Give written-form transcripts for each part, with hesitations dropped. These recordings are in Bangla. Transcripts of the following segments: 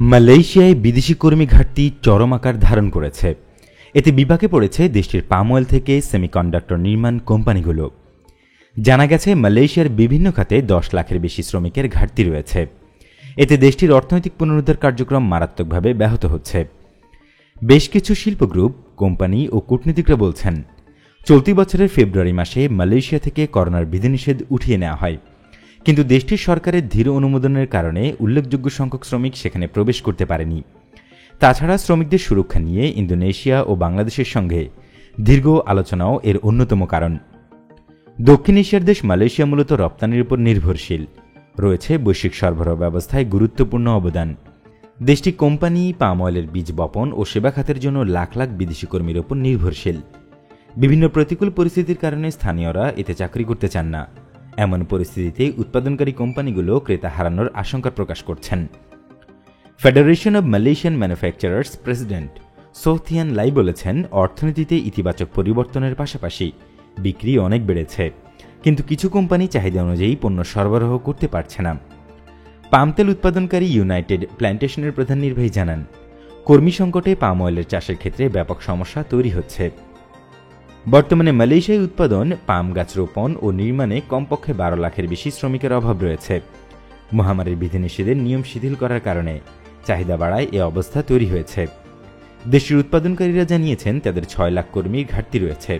মালয়েশিয়ায় বিদেশি কর্মী ঘাটতি চরম আকার ধারণ করেছে। এতে বিপাকে পড়েছে দেশটির পাম অয়েল থেকে সেমিকন্ডাক্টর নির্মাণ কোম্পানিগুলো। জানা গেছে মালয়েশিয়ার বিভিন্ন খাতে 10 লাখের বেশি শ্রমিকের ঘাটতি রয়েছে। এতে দেশটির অর্থনৈতিক পুনরুদ্ধার কার্যক্রম মারাত্মকভাবে ব্যাহত হচ্ছে। বেশ কিছু শিল্প গ্রুপ, কোম্পানি ও কূটনীতিকরা বলছেন, চলতি বছরের ফেব্রুয়ারি মাসে মালয়েশিয়া থেকে করোনার বিধিনিষেধ উঠিয়ে নেওয়া হয়, কিন্তু দেশটির সরকারের ধীর অনুমোদনের কারণে উল্লেখযোগ্য সংখ্যক শ্রমিক সেখানে প্রবেশ করতে পারেনি। তাছাড়া শ্রমিকদের সুরক্ষা নিয়ে ইন্দোনেশিয়া ও বাংলাদেশের সঙ্গে দীর্ঘ আলোচনাও এর অন্যতম কারণ। দক্ষিণ এশিয়ার দেশ মালয়েশিয়া মূলত রপ্তানির উপর নির্ভরশীল, রয়েছে বৈশ্বিক সরবরাহ ব্যবস্থায় গুরুত্বপূর্ণ অবদান। দেশটি কোম্পানি, পাম অয়েলের বীজ বপন ও সেবা খাতের জন্য লাখ লাখ বিদেশি কর্মীর উপর নির্ভরশীল। বিভিন্ন প্রতিকূল পরিস্থিতির কারণে স্থানীয়রা এতে চাকরি করতে চান না। এমন পরিস্থিতিতে উৎপাদনকারী কোম্পানিগুলো ক্রেতা হারানোর আশঙ্কা প্রকাশ করছেন। Federation of Malaysian manufacturers president Soh Thian Lai বলেছেন, অর্থনীতিতে ইতিবাচক পরিবর্তনের পাশাপাশি বিক্রি অনেক বেড়েছে, কিন্তু কিছু কোম্পানি চাহিদা অনুযায়ী পণ্য সরবরাহ করতে পারছে না। পাম তেল উৎপাদনকারী ইউনাইটেড প্ল্যান্টেশনের প্রধান নির্বাহী জানান, কর্মী সংকটে পাম অয়েলের চাষের ক্ষেত্রে ব্যাপক সমস্যা তৈরি হচ্ছে। বর্তমানে মালয়েশিয়ায় উৎপাদন, পাম গাছ রোপণ ও নির্মাণে কমপক্ষে 12 লাখের বেশি শ্রমিকের অভাব রয়েছে। মহামারীর বিধিনিষেধের নিয়ম শিথিল করার কারণে চাহিদা বাড়ায় এ অবস্থা তৈরি হয়েছে। দেশটির উৎপাদনকারীরা জানিয়েছেন, তাদের 6 লাখ কর্মীর ঘাটতি রয়েছে।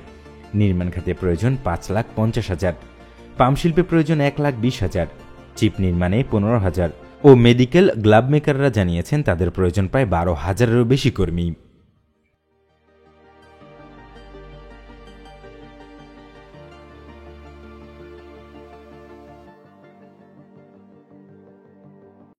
নির্মাণ খাতে প্রয়োজন 5,50,000, পাম শিল্পে প্রয়োজন 1,20,000, চিপ নির্মাণে 15,000 ও মেডিকেল গ্লাভ মেকাররা জানিয়েছেন তাদের প্রয়োজন প্রায় 12,000-এরও বেশি কর্মী।